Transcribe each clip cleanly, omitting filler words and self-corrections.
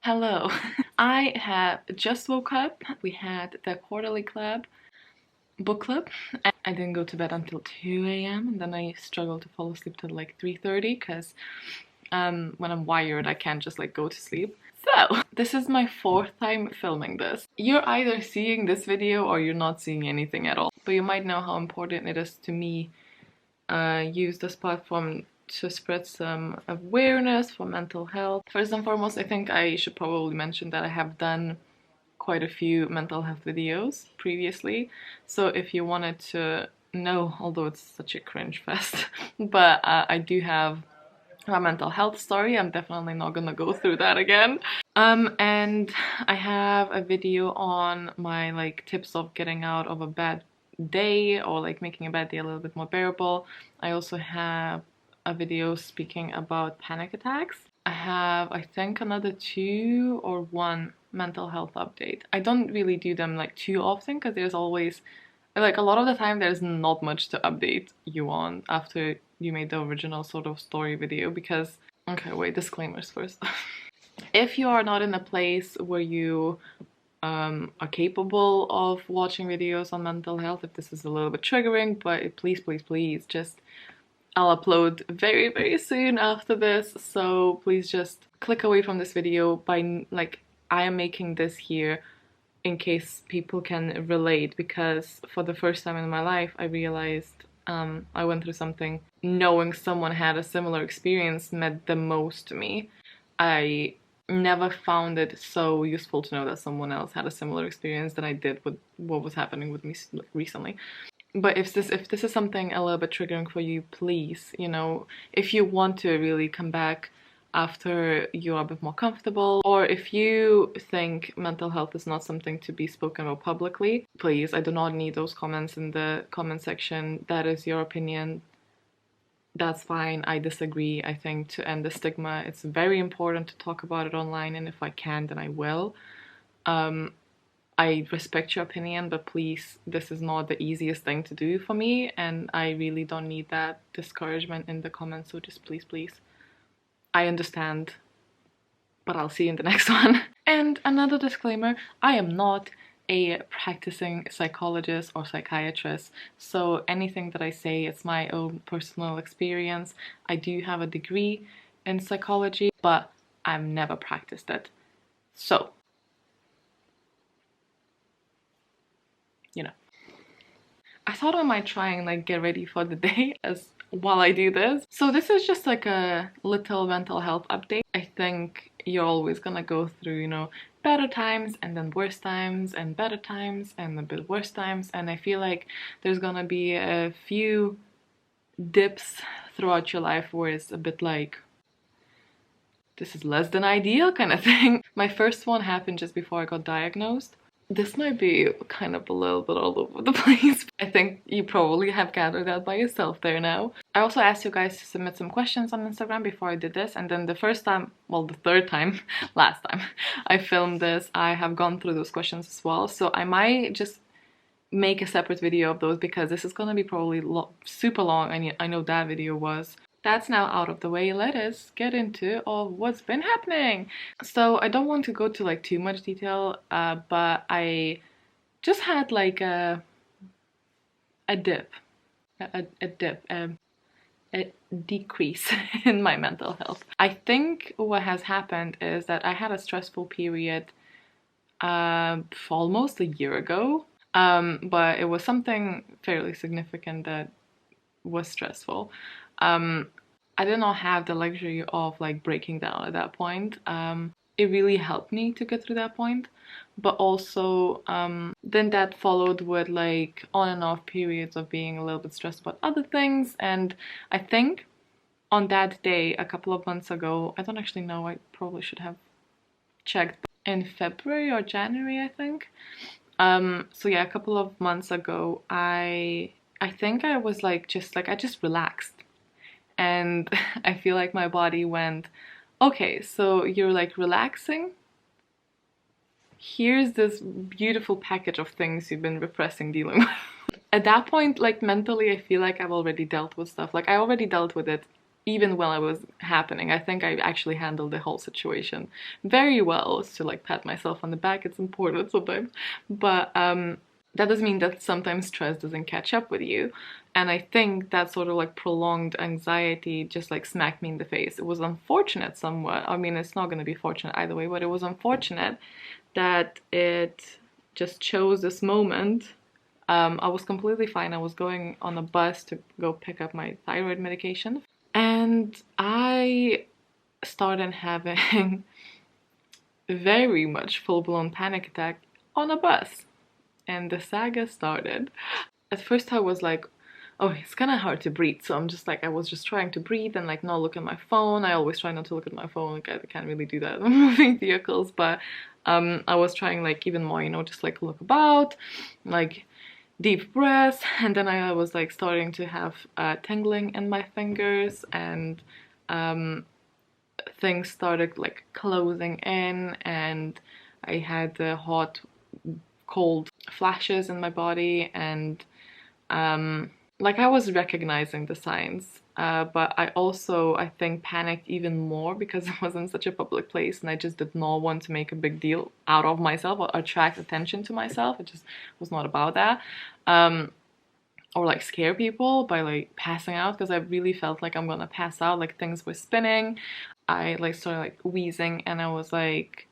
Hello. I have just woke up. We had the quarterly book club. And I didn't go to bed until 2 a.m. and then I struggled to fall asleep till like 3:30 because when I'm wired I can't just like go to sleep. So this is my fourth time filming this. You're either seeing this video or you're not seeing anything at all. But you might know how important it is to me use this platform to spread some awareness for mental health. First and foremost, I think I should probably mention that I have done quite a few mental health videos previously. So if you wanted to know, although it's such a cringe fest, but I do have a mental health story. I'm definitely not gonna go through that again. And I have a video on my like tips of getting out of a bad day or like making a bad day a little bit more bearable. I also have a video speaking about panic attacks. I have, I think, another 2 or 1 mental health update. I don't really do them like too often because there's always like a lot of the time there's not much to update you on after you made the original sort of story video because, okay, wait, disclaimers first. If you are not in a place where you are capable of watching videos on mental health, if this is a little bit triggering, but please just, I'll upload very, very soon after this, so please just click away from this video. By like, I am making this here in case people can relate, because for the first time in my life I realized I went through something. Knowing someone had a similar experience meant the most to me. I never found it so useful to know that someone else had a similar experience than I did with what was happening with me recently. But if this is something a little bit triggering for you, please, you know, if you want to really come back after you're a bit more comfortable, or if you think mental health is not something to be spoken about publicly, please, I do not need those comments in the comment section. That is your opinion. That's fine. I disagree. I think to end the stigma, it's very important to talk about it online, and if I can, then I will. I respect your opinion, but please, this is not the easiest thing to do for me, and I really don't need that discouragement in the comments, so just please. I understand, but I'll see you in the next one. And another disclaimer, I am not a practicing psychologist or psychiatrist, so anything that I say, it's my own personal experience. I do have a degree in psychology, but I've never practiced it. So, you know. I thought I might try and like get ready for the day as while I do this. So this is just like a little mental health update. I think you're always gonna go through, you know, better times and then worse times and better times and a bit worse times, and I feel like there's gonna be a few dips throughout your life where it's a bit like, this is less than ideal kind of thing. My first one happened just before I got diagnosed. This might be kind of a little bit all over the place. I think you probably have gathered that by yourself there now. I also asked you guys to submit some questions on Instagram before I did this, and then the first time, well, the third time, last time I filmed this, I have gone through those questions as well. So I might just make a separate video of those because this is gonna be probably super long. I know that video was. That's now out of the way. Let us get into what's been happening. So I don't want to go to like too much detail, but I just had like a decrease in my mental health. I think what has happened is that I had a stressful period almost a year ago, but it was something fairly significant that was stressful. I did not have the luxury of like breaking down at that point. It really helped me to get through that point, but also then that followed with like on and off periods of being a little bit stressed about other things. And I think on that day a couple of months ago, I don't actually know, I probably should have checked, in February or January, I think. So yeah, a couple of months ago, I think I was like I just relaxed, and I feel like my body went, okay, so you're like relaxing, here's this beautiful package of things you've been repressing, dealing with. At that point, like mentally, I feel like I've already dealt with stuff. Like I already dealt with it even when I was happening. I think I actually handled the whole situation very well. To like pat myself on the back, it's important sometimes, but that doesn't mean that sometimes stress doesn't catch up with you. And I think that sort of like prolonged anxiety just like smacked me in the face. It was unfortunate somewhat. I mean, it's not going to be fortunate either way, but it was unfortunate that it just chose this moment. I was completely fine. I was going on a bus to go pick up my thyroid medication, and I started having very much full-blown panic attack on a bus. And the saga started. At first I was like, oh, it's kind of hard to breathe. So I'm just like, I was just trying to breathe and like not look at my phone. I always try not to look at my phone. Like I can't really do that when moving vehicles, but I was trying like even more, you know, just like look about, like deep breaths. And then I was like starting to have tingling in my fingers, and things started like closing in, and I had the hot cold flashes in my body, and like I was recognizing the signs, but I also, I think, panicked even more because I was in such a public place and I just did not want to make a big deal out of myself or attract attention to myself. It just was not about that. Or like scare people by like passing out, because I really felt like I'm gonna pass out, like things were spinning. I like started like wheezing, and I was like,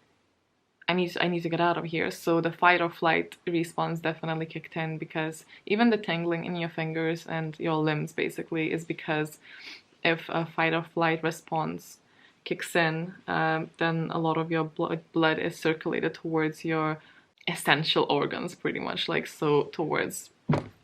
I need to get out of here. So the fight or flight response definitely kicked in, because even the tingling in your fingers and your limbs basically is because if a fight or flight response kicks in, then a lot of your blood is circulated towards your essential organs, pretty much, like so towards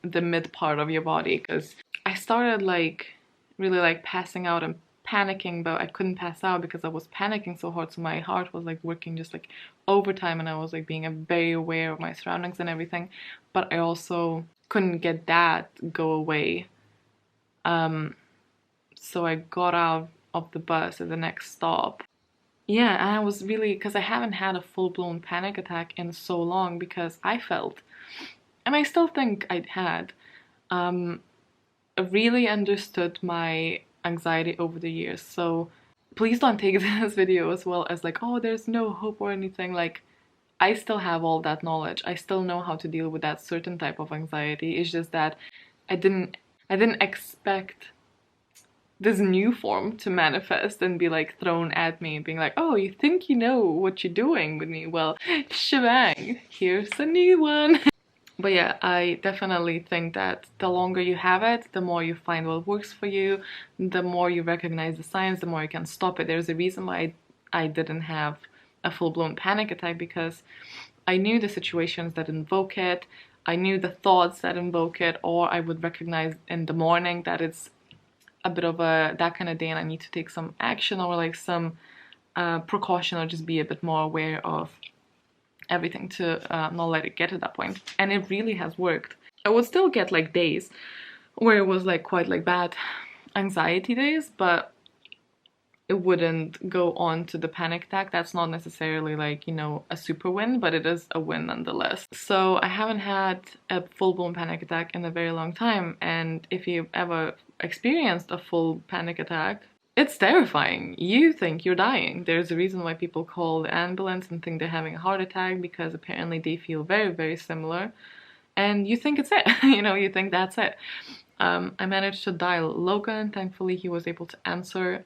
the mid part of your body. Because I started like really like passing out and panicking, but I couldn't pass out because I was panicking so hard. So my heart was like working just like overtime, and I was like being very aware of my surroundings and everything. But I also couldn't get that go away. So I got out of the bus at the next stop. Yeah, and I was really, because I haven't had a full-blown panic attack in so long, because I felt, and I still think I had, really understood my anxiety over the years. So please don't take this video as well as like, oh, there's no hope or anything. Like, I still have all that knowledge. I still know how to deal with that certain type of anxiety. It's just that I didn't expect this new form to manifest and be like thrown at me, being like, oh, you think you know what you're doing with me? Well, shebang, here's a new one. But yeah, I definitely think that the longer you have it, the more you find what works for you, the more you recognize the signs, the more you can stop it. There's a reason why I didn't have a full-blown panic attack, because I knew the situations that invoke it, I knew the thoughts that invoke it, or I would recognize in the morning that it's a bit of a that kind of day and I need to take some action or like some precaution, or just be a bit more aware of everything to not let it get to that point. And it really has worked. I would still get like days where it was like quite like bad anxiety days, but it wouldn't go on to the panic attack. That's not necessarily like, you know, a super win, but it is a win nonetheless. So I haven't had a full-blown panic attack in a very long time, and if you've ever experienced a full panic attack, it's terrifying. You think you're dying. There's a reason why people call the ambulance and think they're having a heart attack, because apparently they feel very, very similar. And you think it's it. You know, you think that's it. I managed to dial Logan. Thankfully, he was able to answer.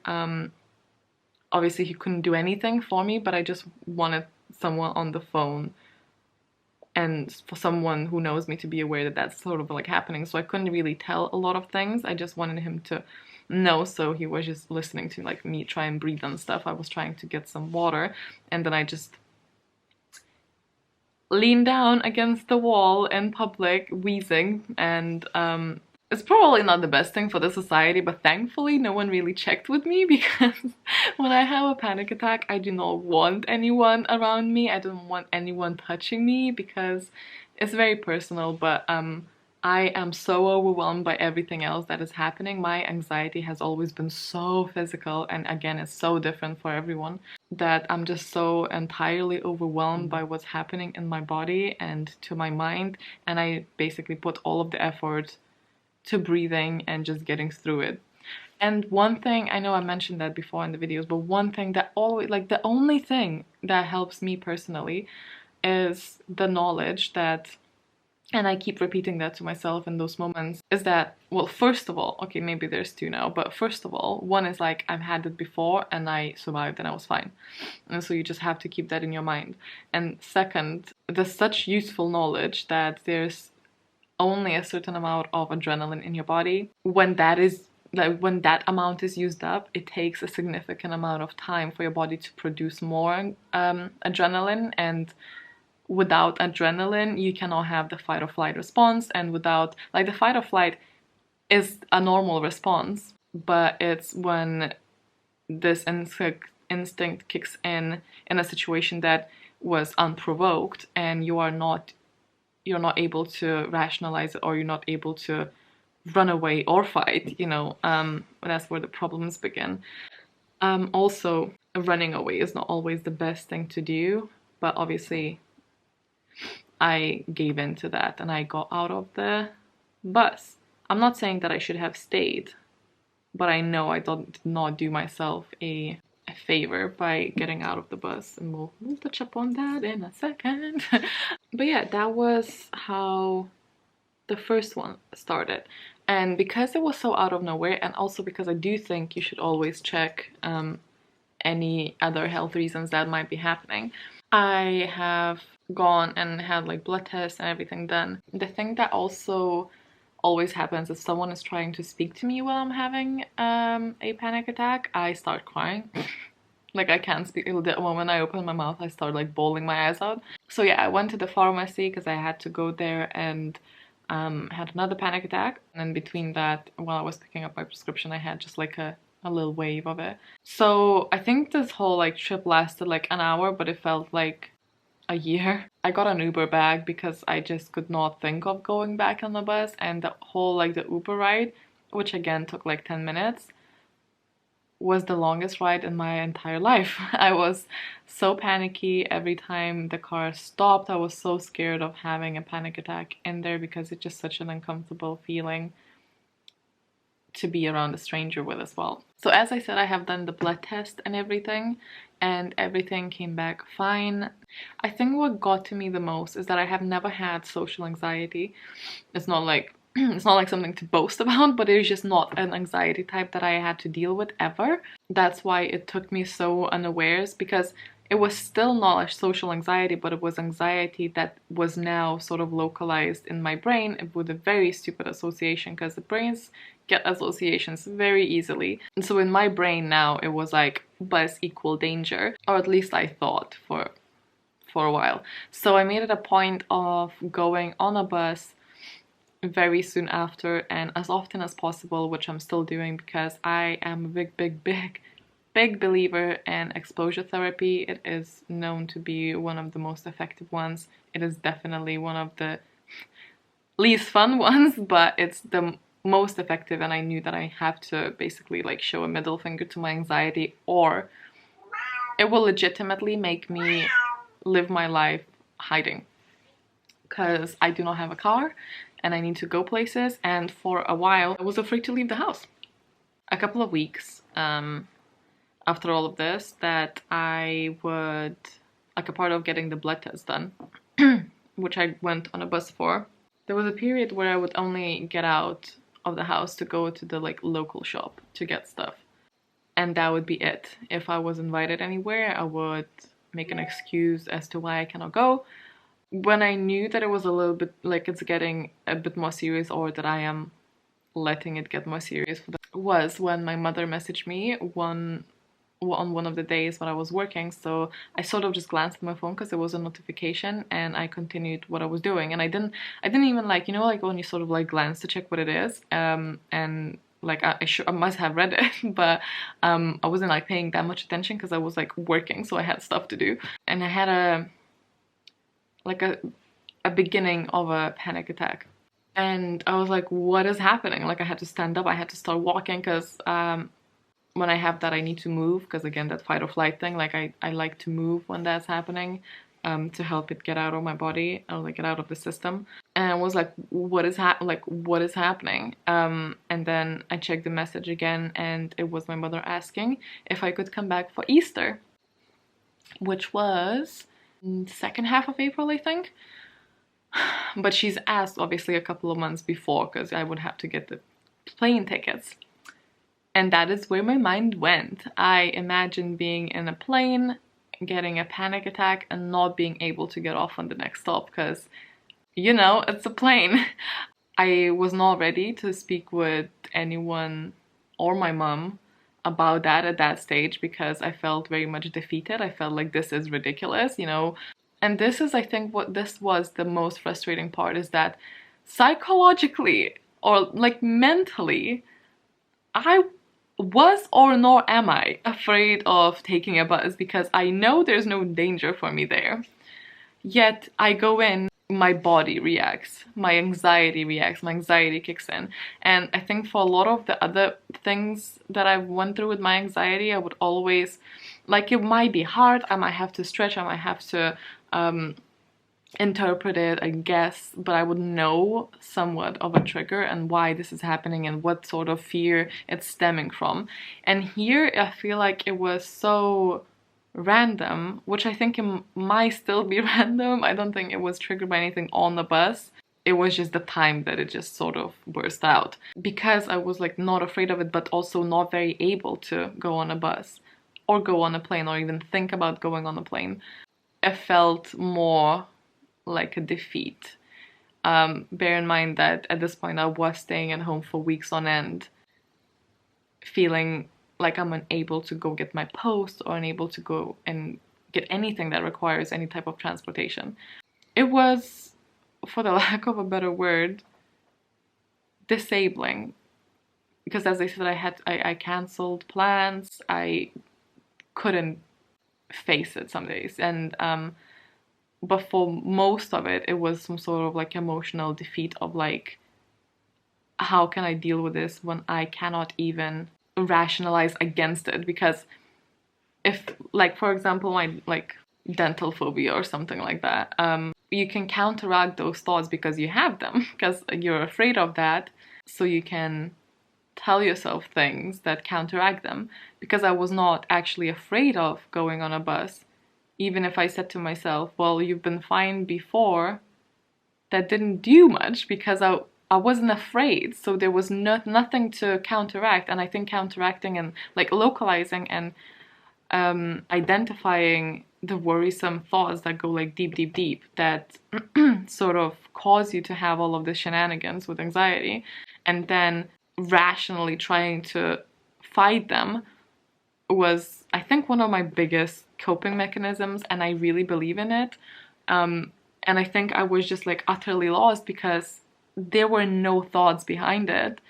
Obviously, he couldn't do anything for me, but I just wanted someone on the phone and for someone who knows me to be aware that that's sort of like happening. So I couldn't really tell a lot of things. I just wanted him to know, so he was just listening to like me try and breathe and stuff. I was trying to get some water, and then I just leaned down against the wall in public, wheezing, and it's probably not the best thing for the society, but thankfully no one really checked with me, because when I have a panic attack, I do not want anyone around me. I don't want anyone touching me, because it's very personal, but I am so overwhelmed by everything else that is happening. My anxiety has always been so physical, and again, it's so different for everyone, that I'm just so entirely overwhelmed by what's happening in my body and to my mind, and I basically put all of the effort to breathing and just getting through it. And one thing, I know I mentioned that before in the videos, but one thing that always, like the only thing that helps me personally is the knowledge that, and I keep repeating that to myself in those moments, is that, well, first of all, okay, maybe there's two now, but first of all, one is like, I've had it before and I survived and I was fine. And so you just have to keep that in your mind. And second, there's such useful knowledge that there's only a certain amount of adrenaline in your body. When that amount is used up, it takes a significant amount of time for your body to produce more adrenaline, and without adrenaline you cannot have the fight or flight response. And without, like, the fight or flight is a normal response, but it's when this instinct kicks in a situation that was unprovoked, and you're not able to rationalize it, or you're not able to run away or fight, that's where the problems begin. Also, running away is not always the best thing to do, but obviously I gave in to that and I got out of the bus. I'm not saying that I should have stayed, but I know I did not do myself a favor by getting out of the bus, and we'll touch upon that in a second. But yeah, that was how the first one started. And because it was so out of nowhere, and also because I do think you should always check any other health reasons that might be happening, I have gone and had like blood tests and everything done. The thing that also always happens if someone is trying to speak to me while I'm having a panic attack, I start crying. Like, I can't speak. The moment I open my mouth, I start like bawling my eyes out. So yeah, I went to the pharmacy because I had to go there, and had another panic attack. And between that, while I was picking up my prescription, I had just like a little wave of it. So I think this whole like trip lasted like an hour, but it felt like a year. I got an Uber bag because I just could not think of going back on the bus, and the whole like the Uber ride, which again took like 10 minutes, was the longest ride in my entire life. I was so panicky every time the car stopped. I was so scared of having a panic attack in there because it's just such an uncomfortable feeling to be around a stranger with as well. So as I said, I have done the blood test and everything came back fine. I think what got to me the most is that I have never had social anxiety. It's not like something to boast about, but it's just not an anxiety type that I had to deal with ever. That's why it took me so unawares, because it was still not a social anxiety, but it was anxiety that was now sort of localized in my brain with a very stupid association, because the brains get associations very easily. And so in my brain now, it was like bus equal danger, or at least I thought for a while. So I made it a point of going on a bus very soon after, and as often as possible, which I'm still doing because I am a big believer in exposure therapy. It is known to be one of the most effective ones. It is definitely one of the least fun ones, but it's the most effective, and I knew that I have to basically like show a middle finger to my anxiety, or it will legitimately make me live my life hiding, because I do not have a car and I need to go places. And for a while I was afraid to leave the house. A couple of weeks after all of this, that I would, like, a part of getting the blood test done, which I went on a bus for, there was a period where I would only get out of the house to go to the like local shop to get stuff, and that would be it. If I was invited anywhere, I would make an excuse as to why I cannot go. When I knew that it was a little bit like it's getting a bit more serious, or that I am letting it get more serious, was when my mother messaged me on one of the days when I was working. So I sort of just glanced at my phone because there was a notification, and I continued what I was doing. And I didn't even like, like when you sort of like glance to check what it is, and like I must have read it, but I wasn't like paying that much attention because I was like working, so I had stuff to do. And I had a beginning of a panic attack, and I was like, what is happening? Like, I had to stand up, I had to start walking, because when I have that, I need to move, because again, that fight or flight thing, like I like to move when that's happening, to help it get out of my body, or like get out of the system. and I was like, what is happening? And then I checked the message again, and it was my mother asking if I could come back for Easter, which was second half of April, I think. But she's asked obviously a couple of months before, because I would have to get the plane tickets. And that is where my mind went. I imagined being in a plane, getting a panic attack, and not being able to get off on the next stop, because, you know, it's a plane. I was not ready to speak with anyone or my mom about that at that stage, because I felt very much defeated. I felt like this is ridiculous, you know. And this is, I think, what this was the most frustrating part, is that psychologically or like mentally, I was, or nor am I, afraid of taking a bus, because I know there's no danger for me there. Yet I go in, my body reacts, my anxiety kicks in. And I think for a lot of the other things that I went through with my anxiety, I would always, like, it might be hard, I might have to stretch, I might have to interpret it, I guess, but I would know somewhat of a trigger and why this is happening and what sort of fear it's stemming from. And here I feel like it was so random, which I think it might still be random. I don't think it was triggered by anything on the bus. It was just the time that it just sort of burst out, because I was like not afraid of it, but also not very able to go on a bus or go on a plane or even think about going on a plane. It felt more like a defeat. Bear in mind that at this point I was staying at home for weeks on end, feeling like I'm unable to go get my post or unable to go and get anything that requires any type of transportation. It was, for the lack of a better word, disabling, because as I said, I canceled plans. I couldn't face it some days, and but for most of it, it was some sort of like emotional defeat of like, how can I deal with this when I cannot even rationalize against it? Because if, like, for example, my like dental phobia or something like that, you can counteract those thoughts because you have them, because you're afraid of that, so you can tell yourself things that counteract them. Because I was not actually afraid of going on a bus. Even if I said to myself, well, you've been fine before, that didn't do much, because I wasn't afraid, so there was nothing to counteract. And I think counteracting and like localizing and identifying the worrisome thoughts that go like deep, that sort of cause you to have all of the shenanigans with anxiety, and then rationally trying to fight them, was, I think, one of my biggest coping mechanisms, and I really believe in it. And I think I was just like utterly lost, because there were no thoughts behind it.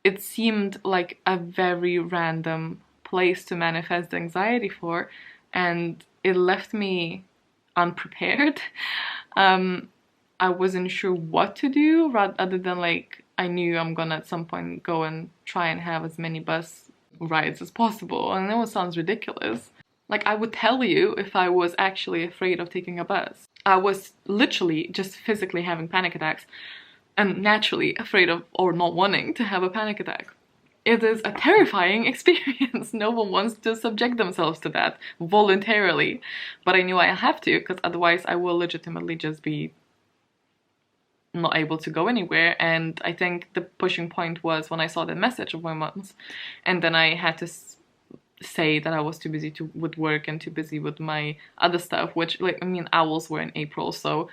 It seemed like a very random place to manifest anxiety for, and it left me unprepared. I wasn't sure what to do, other than like, I knew I'm gonna at some point go and try and have as many bus rides as possible. And I know it sounds ridiculous. Like, I would tell you if I was actually afraid of taking a bus. I was literally just physically having panic attacks and naturally afraid of, or not wanting to have a panic attack. It is a terrifying experience. No one wants to subject themselves to that voluntarily. But I knew I have to, because otherwise I will legitimately just be not able to go anywhere. And I think the pushing point was when I saw the message of my mom's, and then I had to say that I was too busy with work and too busy with my other stuff, which, like, I mean, owls were in April, so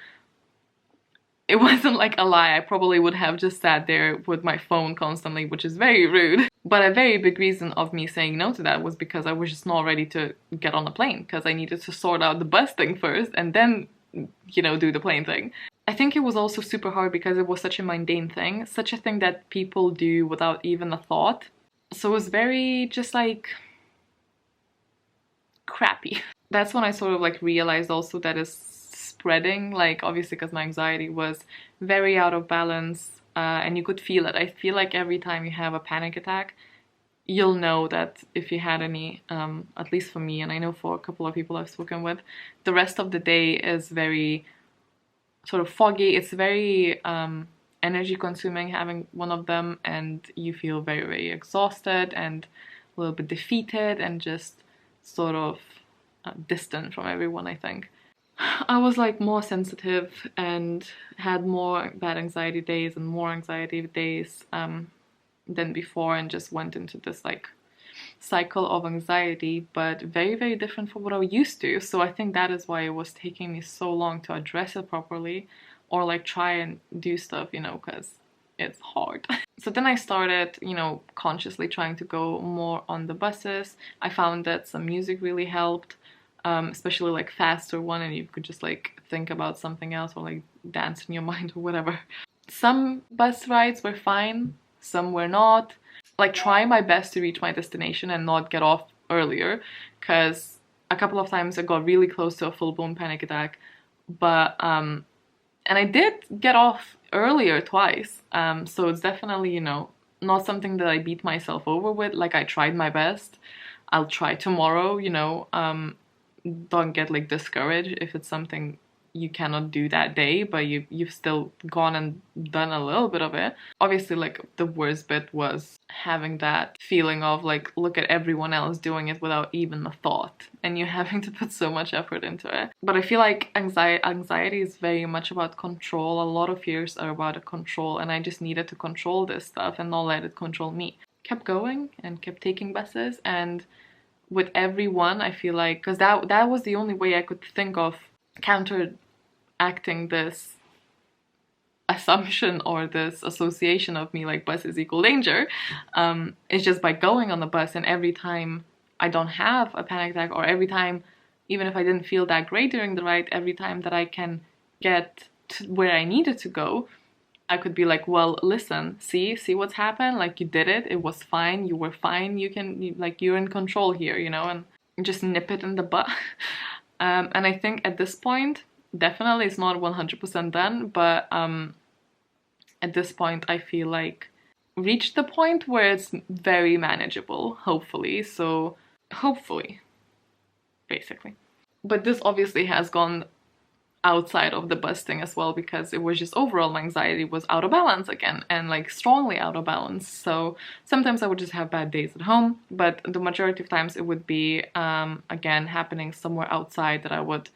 it wasn't like a lie. I probably would have just sat there with my phone constantly, which is very rude. But a very big reason of me saying no to that was because I was just not ready to get on a plane, because I needed to sort out the bus thing first and then, you know, do the plane thing. I think it was also super hard because it was such a mundane thing, such a thing that people do without even a thought. So it was very just like crappy. That's when I sort of like realized also that it's spreading, like, obviously because my anxiety was very out of balance, and you could feel it. I feel like every time you have a panic attack, you'll know that if you had any, at least for me, and I know for a couple of people I've spoken with, the rest of the day is very sort of foggy. It's very energy consuming having one of them, and you feel very, very exhausted and a little bit defeated and just sort of distant from everyone, I think. I was like more sensitive and had more bad anxiety days and more anxiety days than before, and just went into this like cycle of anxiety, but very, very different from what I used to. So I think that is why it was taking me so long to address it properly, or like try and do stuff, you know, because it's hard. So then I started, you know, consciously trying to go more on the buses. I found that some music really helped, especially like faster one, and you could just like think about something else or like dance in your mind or whatever. Some bus rides were fine, some were not. Like, try my best to reach my destination and not get off earlier, because a couple of times I got really close to a full-blown panic attack, but and I did get off earlier twice, so it's definitely, you know, not something that I beat myself over with. Like, I tried my best. I'll try tomorrow, you know. Don't get like discouraged if it's something you cannot do that day, but you've still gone and done a little bit of it. Obviously, like, the worst bit was having that feeling of like, look at everyone else doing it without even a thought, and you having to put so much effort into it. But I feel like anxiety is very much about control. A lot of fears are about control, and I just needed to control this stuff and not let it control me. Kept going and kept taking buses, and with everyone, I feel like, because that was the only way I could think of counteracting this assumption or this association of me like buses equal danger, is just by going on the bus. And every time I don't have a panic attack, or every time, even if I didn't feel that great during the ride, every time that I can get to where I needed to go, I could be like, well, listen, see what's happened, like, you did it, it was fine, you were fine, you're in control here, you know, and just nip it in the butt. And I think at this point, definitely it's not 100% done, but at this point I feel like reached the point where it's very manageable, hopefully. So hopefully, basically. But this obviously has gone outside of the bus thing as well, because it was just overall my anxiety was out of balance again, and like strongly out of balance. So sometimes I would just have bad days at home, but the majority of times it would be again happening somewhere outside that I would.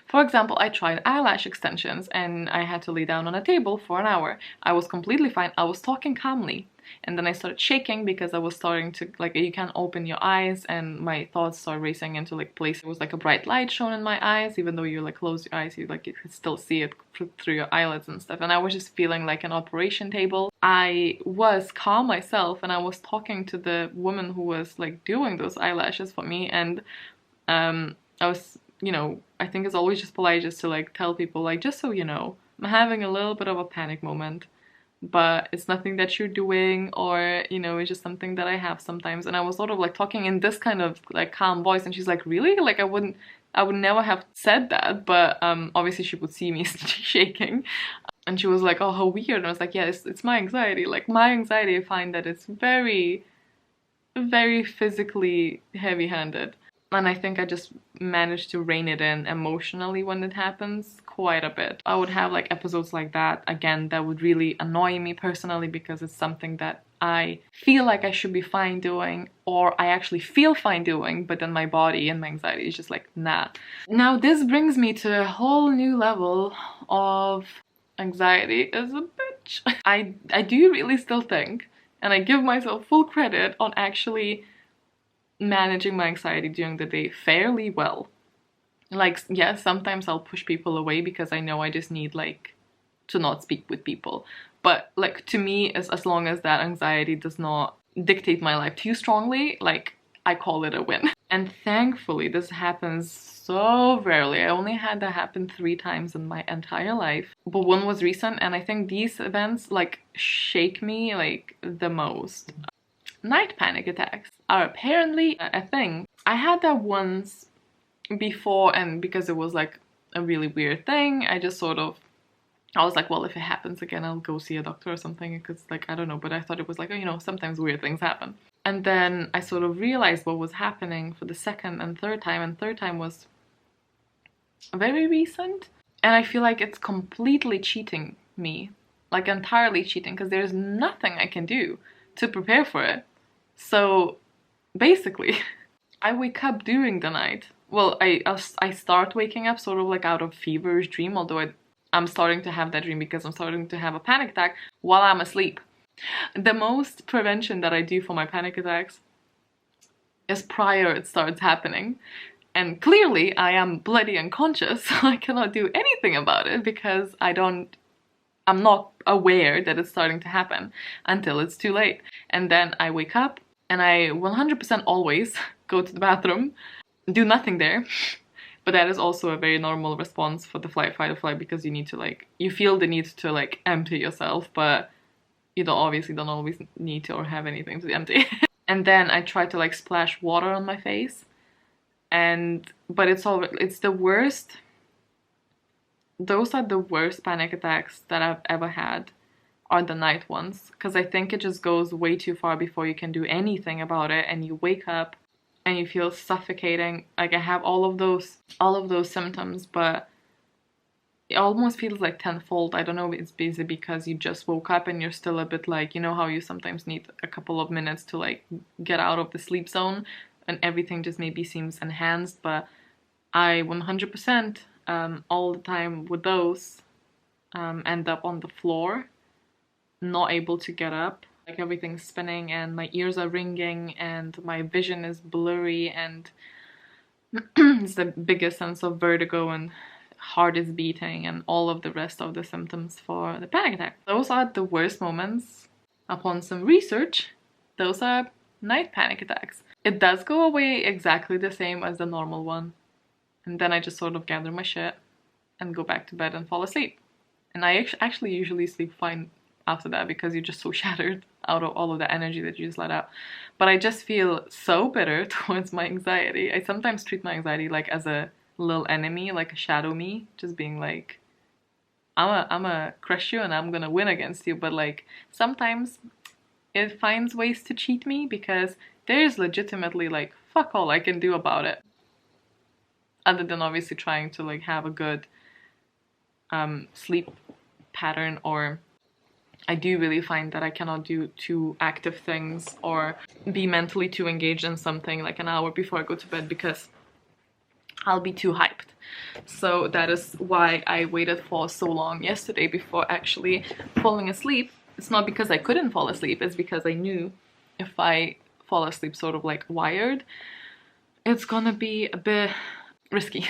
For example, I tried eyelash extensions and I had to lay down on a table for an hour. I was completely fine. I was talking calmly. And then I started shaking because I was starting to, like, you can't open your eyes, and my thoughts started racing into like places. It was like a bright light shown in my eyes, even though you like close your eyes, you could still see it through your eyelids and stuff. And I was just feeling like an operation table. I was calm myself, and I was talking to the woman who was like doing those eyelashes for me, and I was, you know, I think it's always just polite just to like tell people, like, just so you know, I'm having a little bit of a panic moment, but it's nothing that you're doing, or, you know, it's just something that I have sometimes. And I was sort of like talking in this kind of like calm voice, and she's like, really? Like, I would never have said that, but obviously she would see me shaking, and she was like, oh, how weird. And I was like, yeah, it's my anxiety. Like, my anxiety, I find that it's very, very physically heavy-handed. And I think I just managed to rein it in emotionally when it happens quite a bit. I would have like episodes like that, again, that would really annoy me personally, because it's something that I feel like I should be fine doing, or I actually feel fine doing, but then my body and my anxiety is just like, nah. Now this brings me to a whole new level of anxiety is a bitch. I do really still think, and I give myself full credit on actually managing my anxiety during the day fairly well. Like, yeah, sometimes I'll push people away because I know I just need like to not speak with people, but like, to me, as long as that anxiety does not dictate my life too strongly, like, I call it a win. And thankfully this happens so rarely. I only had that happen 3 times in my entire life, but one was recent, and I think these events like shake me like the most. Night panic attacks are apparently a thing. I had that once before, and because it was like a really weird thing, I was like, well, if it happens again, I'll go see a doctor or something, because like, I don't know, but I thought it was like, oh, you know, sometimes weird things happen. And then I sort of realized what was happening for the second and third time, and third time was very recent. And I feel like it's completely cheating me, like entirely cheating, because there's nothing I can do to prepare for it. So basically, I wake up during the night. Well, I start waking up sort of like out of feverish dream, although I'm starting to have that dream because I'm starting to have a panic attack while I'm asleep. The most prevention that I do for my panic attacks is prior it starts happening. And clearly I am bloody unconscious, so I cannot do anything about it because I'm not aware that it's starting to happen until it's too late. And then I wake up and I 100% always go to the bathroom, do nothing there. But that is also a very normal response for the flight, fight or flight, because you need to like, you feel the need to like empty yourself, but you obviously don't always need to or have anything to empty. And then I try to like splash water on my face. But it's the worst. Those are the worst panic attacks that I've ever had, are the night ones, because I think it just goes way too far before you can do anything about it, and you wake up and you feel suffocating. Like I have all of those symptoms, but it almost feels like tenfold. I don't know if it's busy because you just woke up and you're still a bit like, you know how you sometimes need a couple of minutes to like get out of the sleep zone and everything just maybe seems enhanced. But I 100% all the time with those end up on the floor, not able to get up, like everything's spinning and my ears are ringing and my vision is blurry, and it's the biggest sense of vertigo and heart is beating and all of the rest of the symptoms for the panic attack. Those are the worst moments. Upon some research, those are night panic attacks. It does go away exactly the same as the normal one. And then I just sort of gather my shit and go back to bed and fall asleep. And I actually usually sleep fine after that because you're just so shattered out of all of the energy that you just let out. But I just feel so bitter towards my anxiety. I sometimes treat my anxiety like as a little enemy, like a shadow me, just being like, I'm a crush you and I'm gonna win against you. But like sometimes it finds ways to cheat me because there's legitimately like fuck all I can do about it, other than obviously trying to like have a good sleep pattern. Or I do really find that I cannot do too active things or be mentally too engaged in something like an hour before I go to bed because I'll be too hyped. So that is why I waited for so long yesterday before actually falling asleep. It's not because I couldn't fall asleep, it's because I knew if I fall asleep sort of like wired, it's gonna be a bit risky.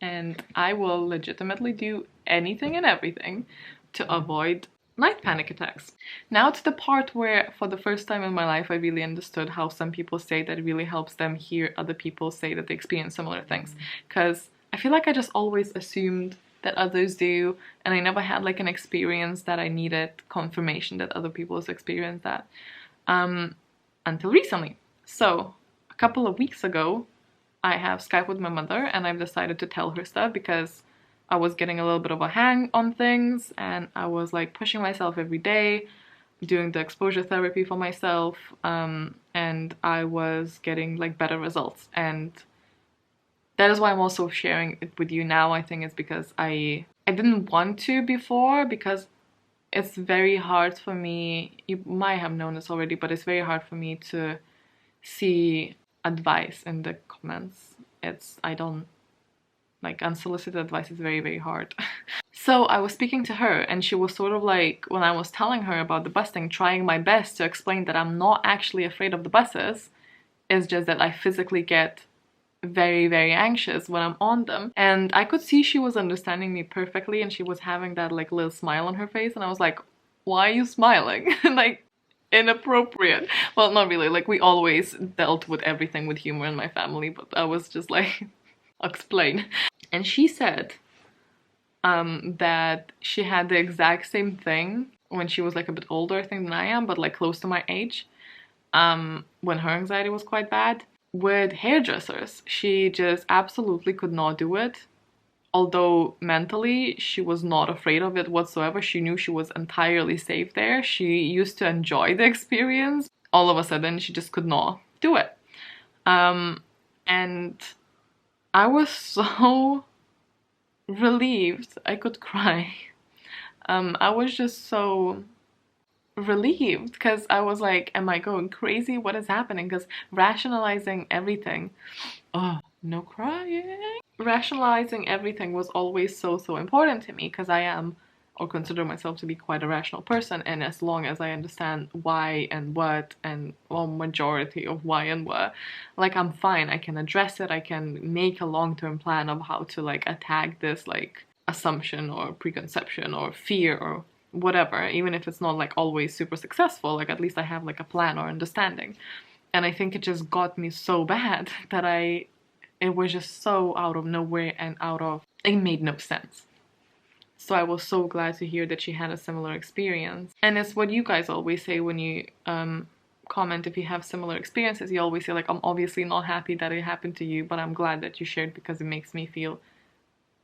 And I will legitimately do anything and everything to avoid night panic attacks. Now to the part where for the first time in my life I really understood how some people say that it really helps them hear other people say that they experience similar things. Because I feel like I just always assumed that others do, and I never had like an experience that I needed confirmation that other people have experienced that until recently. So a couple of weeks ago I have Skype with my mother and I've decided to tell her stuff because I was getting a little bit of a hang on things and I was like pushing myself every day, doing the exposure therapy for myself, and I was getting like better results. And that is why I'm also sharing it with you now. I think it's because I didn't want to before, because it's very hard for me, you might have known this already, but it's very hard for me to see advice in the comments. I don't like unsolicited advice is very, very hard. So I was speaking to her and she was sort of like, when I was telling her about the bus thing, trying my best to explain that I'm not actually afraid of the buses. It's just that I physically get very, very anxious when I'm on them. And I could see she was understanding me perfectly and she was having that like little smile on her face and I was like, why are you smiling? Like, inappropriate. Well, not really, like we always dealt with everything with humor in my family, but I was just like, explain. And she said that she had the exact same thing when she was like a bit older, I think, than I am, but like close to my age, when her anxiety was quite bad. With hairdressers, she just absolutely could not do it. Although mentally she was not afraid of it whatsoever, she knew she was entirely safe there. She used to enjoy the experience. All of a sudden she just could not do it. And I was so relieved. I could cry. I was just so relieved because I was like, am I going crazy? What is happening? Because rationalizing everything, oh, no crying. Rationalizing everything was always so important to me because I am or consider myself to be quite a rational person, and as long as I understand why and what and well majority of why and what, like I'm fine. I can address it, I can make a long-term plan of how to like attack this like assumption or preconception or fear or whatever, even if it's not like always super successful, like at least I have like a plan or understanding. And I think it just got me so bad that it was just so out of nowhere and it made no sense. So I was so glad to hear that she had a similar experience. And it's what you guys always say when you comment if you have similar experiences. You always say like, I'm obviously not happy that it happened to you, but I'm glad that you shared because it makes me feel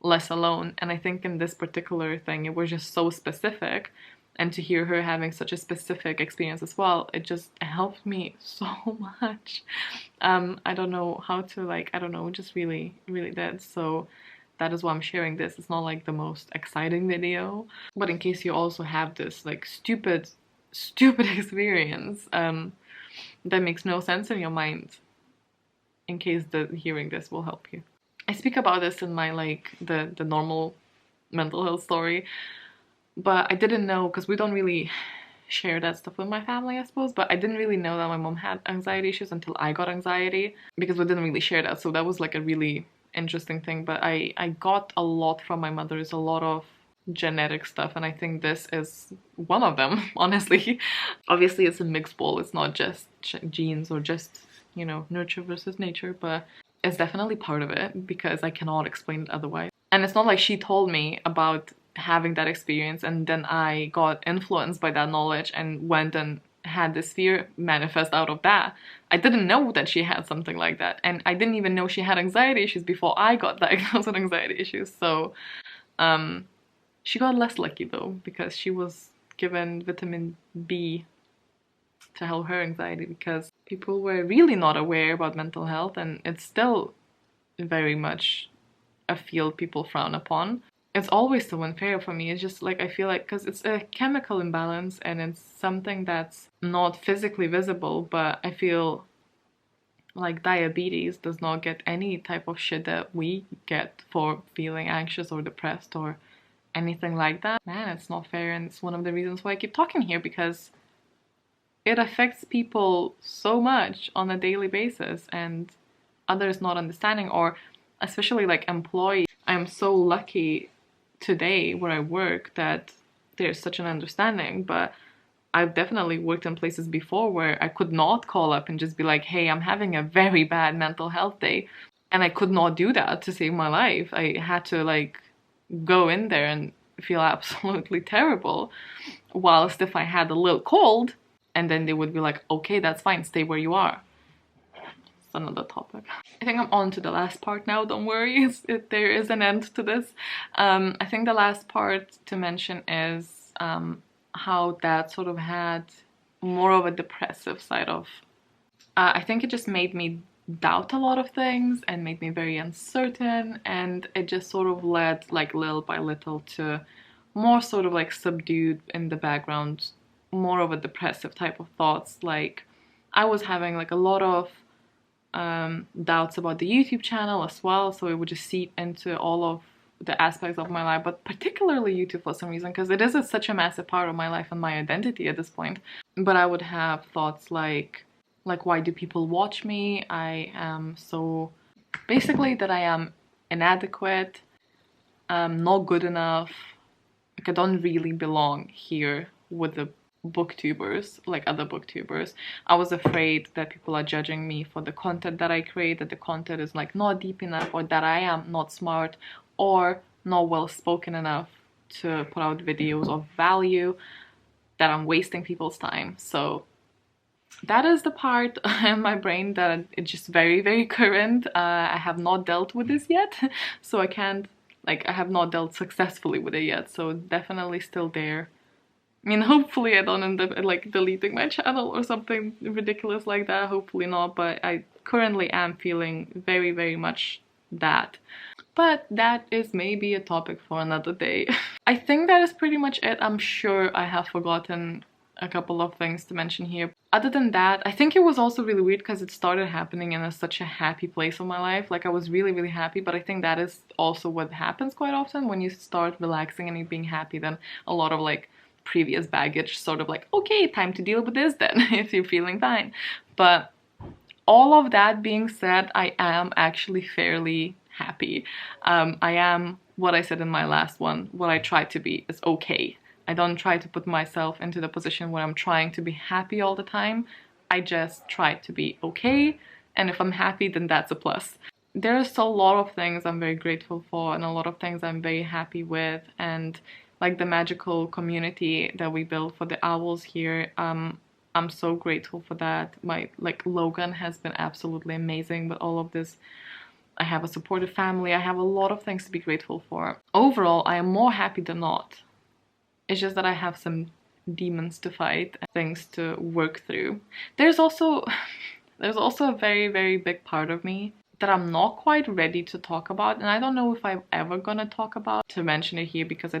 less alone. And I think in this particular thing, it was just so specific. And to hear her having such a specific experience as well, it just helped me so much. I don't know how to like, I don't know, just really, really did. So that is why I'm sharing this. It's not like the most exciting video, but in case you also have this like stupid experience that makes no sense in your mind, in case hearing this will help you. I speak about this in my like the normal mental health story, but I didn't know because we don't really share that stuff with my family, I suppose, but I didn't really know that my mom had anxiety issues until I got anxiety because we didn't really share that. So that was like a really interesting thing. But I got a lot from my mother. It's a lot of genetic stuff, and I think this is one of them, honestly. Obviously it's a mixed bowl. It's not just genes or just, you know, nurture versus nature, but it's definitely part of it because I cannot explain it otherwise. And it's not like she told me about having that experience and then I got influenced by that knowledge and went and had this fear manifest out of that. I didn't know that she had something like that, and I didn't even know she had anxiety issues before I got diagnosed with anxiety issues. So she got less lucky though, because she was given vitamin B to help her anxiety, because people were really not aware about mental health, and it's still very much a field people frown upon. It's always so unfair for me. It's just like, I feel like, because it's a chemical imbalance and it's something that's not physically visible, but I feel like diabetes does not get any type of shit that we get for feeling anxious or depressed or anything like that. Man, it's not fair, and it's one of the reasons why I keep talking here, because it affects people so much on a daily basis, and others not understanding, or especially like employees. I'm so lucky today where I work that there's such an understanding, but I've definitely worked in places before where I could not call up and just be like, hey, I'm having a very bad mental health day, and I could not do that to save my life. I had to like go in there and feel absolutely terrible, whilst if I had a little cold, and then they would be like, okay, that's fine, stay where you are. It's another topic. I think I'm on to the last part now, don't worry, there is an end to this. I think the last part to mention is how that sort of had more of a depressive side of, I think it just made me doubt a lot of things and made me very uncertain, and it just sort of led like little by little to more sort of like subdued in the background, more of a depressive type of thoughts. Like I was having like a lot of doubts about the YouTube channel as well, so it would just seep into all of the aspects of my life, but particularly YouTube for some reason, because it is such a massive part of my life and my identity at this point. But I would have thoughts like why do people watch me? I am so, basically that I am inadequate, not good enough, like I don't really belong here with the booktubers, like other booktubers. I was afraid that people are judging me for the content that I create, that the content is like not deep enough, or that I am not smart or not well spoken enough to put out videos of value, that I'm wasting people's time. So that is the part in my brain that it's just very, very current. I have not dealt with this yet, so I can't, like, I have not dealt successfully with it yet, so definitely still there. I mean, hopefully I don't end up like deleting my channel or something ridiculous like that, hopefully not, but I currently am feeling very, very much that. But that is maybe a topic for another day. I think that is pretty much it. I'm sure I have forgotten a couple of things to mention here. Other than that, I think it was also really weird because it started happening in such a happy place of my life. Like I was really, really happy, but I think that is also what happens quite often when you start relaxing and you being happy. Then a lot of like previous baggage sort of like, okay, time to deal with this then if you're feeling fine. But all of that being said, I am actually fairly happy. I am what I said in my last one, what I try to be is okay. I don't try to put myself into the position where I'm trying to be happy all the time. I just try to be okay, and if I'm happy, then that's a plus. There's a lot of things I'm very grateful for and a lot of things I'm very happy with, and like the magical community that we built for the owls here, I'm so grateful for that. My Logan has been absolutely amazing with all of this. I have a supportive family. I have a lot of things to be grateful for. Overall, I am more happy than not. It's just that I have some demons to fight and things to work through. There's also a very, very big part of me that I'm not quite ready to talk about, and I don't know if I'm ever gonna talk about to mention it here because I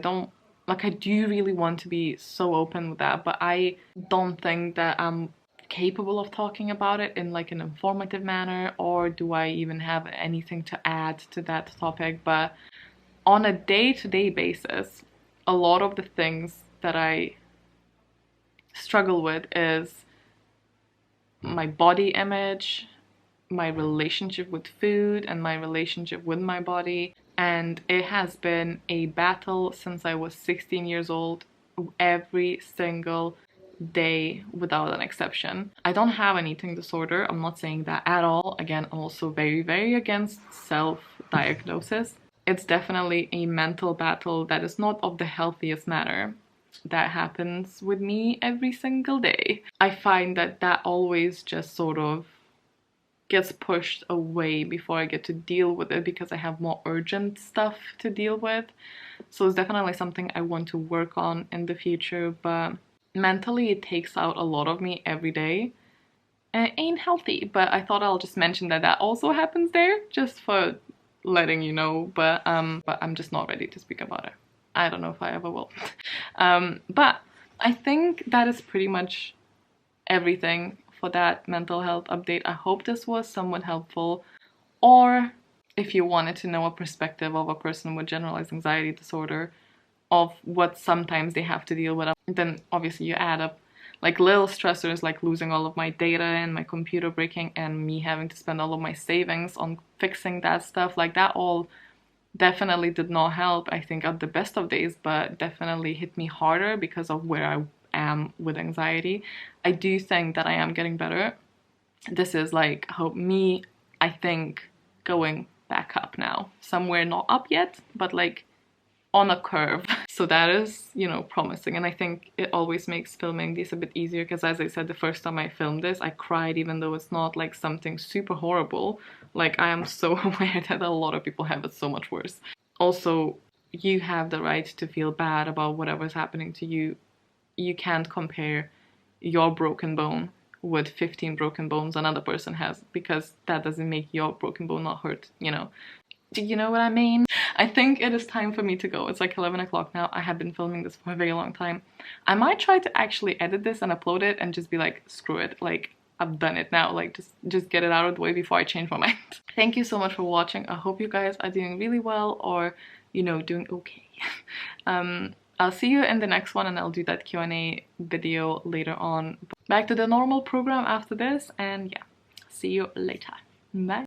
do really want to be so open with that, but I don't think that I'm capable of talking about it in like an informative manner, or do I even have anything to add to that topic. But on a day-to-day basis, a lot of the things that I struggle with is my body image, my relationship with food, and my relationship with my body. And it has been a battle since I was 16 years old, every single day without an exception. I don't have an eating disorder, I'm not saying that at all. Again, I'm also very, very against self-diagnosis. It's definitely a mental battle that is not of the healthiest manner that happens with me every single day. I find that that always just sort of gets pushed away before I get to deal with it because I have more urgent stuff to deal with. So it's definitely something I want to work on in the future, but mentally it takes out a lot of me every day. And it ain't healthy, but I thought I'll just mention that that also happens there, just for letting you know, but I'm just not ready to speak about it. I don't know if I ever will. But I think that is pretty much everything for that mental health update. I hope this was somewhat helpful, or if you wanted to know a perspective of a person with generalized anxiety disorder of what sometimes they have to deal with, then obviously you add up like little stressors like losing all of my data and my computer breaking and me having to spend all of my savings on fixing that stuff. Like that all definitely did not help, I think, at the best of days, but definitely hit me harder because of where I am with anxiety. I do think that I am getting better. This is like I think, going back up now. Somewhere not up yet, but like on a curve. So that is, promising. And I think it always makes filming this a bit easier because, as I said, the first time I filmed this, I cried even though it's not like something super horrible. Like, I am so aware that a lot of people have it so much worse. Also, you have the right to feel bad about whatever's happening to you. You can't compare your broken bone with 15 broken bones another person has, because that doesn't make your broken bone not hurt, Do you know what I mean? I think it is time for me to go. It's like 11 o'clock now. I have been filming this for a very long time. I might try to actually edit this and upload it and just be like, screw it. Like, I've done it now. Like, just get it out of the way before I change my mind. Thank you so much for watching. I hope you guys are doing really well, or, doing okay. I'll see you in the next one, and I'll do that Q&A video later on. Back to the normal program after this, and yeah, see you later. Bye.